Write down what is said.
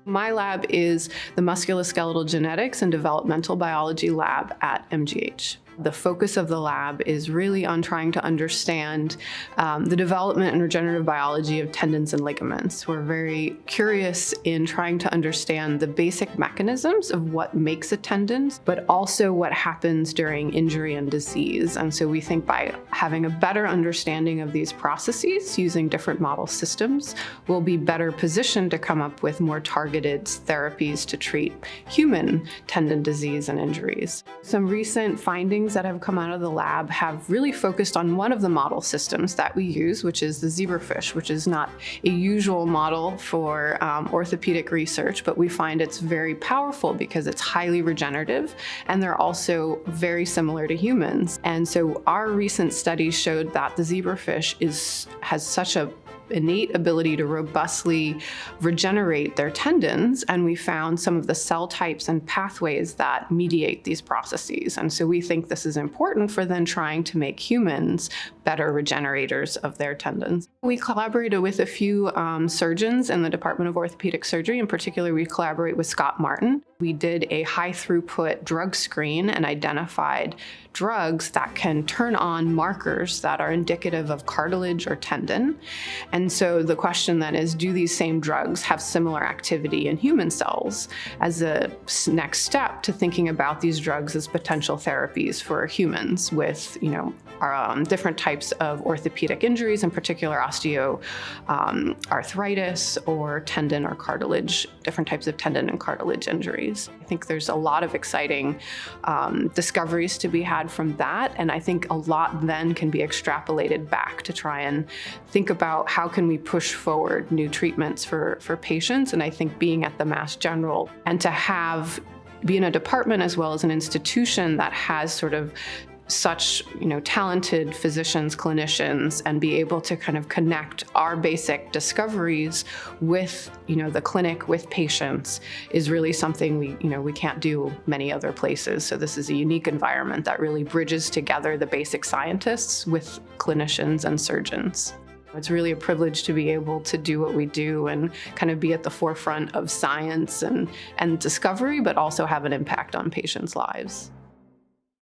My lab is the Musculoskeletal Genetics and Developmental Biology lab at MGH. The focus of the lab is really on trying to understand the development and regenerative biology of tendons and ligaments. We're very curious in trying to understand the basic mechanisms of what makes a tendon, but also what happens during injury and disease. And so we think by having a better understanding of these processes using different model systems, we'll be better positioned to come up with more targeted therapies to treat human tendon disease and injuries. Some recent findings that have come out of the lab have really focused on one of the model systems that we use, which is the zebrafish, which is not a usual model for orthopedic research, but we find it's very powerful because it's highly regenerative and they're also very similar to humans. And so our recent studies showed that the zebrafish has such a innate ability to robustly regenerate their tendons, and we found some of the cell types and pathways that mediate these processes. And so we think this is important for then trying to make humans better regenerators of their tendons. We collaborated with a few surgeons in the Department of Orthopaedic Surgery. In particular, we collaborate with Scott Martin. We did a high throughput drug screen and identified drugs that can turn on markers that are indicative of cartilage or tendon. And so the question then is, do these same drugs have similar activity in human cells as a next step to thinking about these drugs as potential therapies for humans with, different types of orthopedic injuries, in particular osteoarthritis or tendon or cartilage, different types of tendon and cartilage injuries. I think there's a lot of exciting discoveries to be had from that, and I think a lot then can be extrapolated back to try and think about how can we push forward new treatments for patients. And I think being at the Mass General and to be in a department as well as an institution that has sort of such talented physicians, clinicians, and be able to kind of connect our basic discoveries with the clinic, with patients, is really something we can't do many other places. So this is a unique environment that really bridges together the basic scientists with clinicians and surgeons. It's really a privilege to be able to do what we do and kind of be at the forefront of science and discovery, but also have an impact on patients' lives.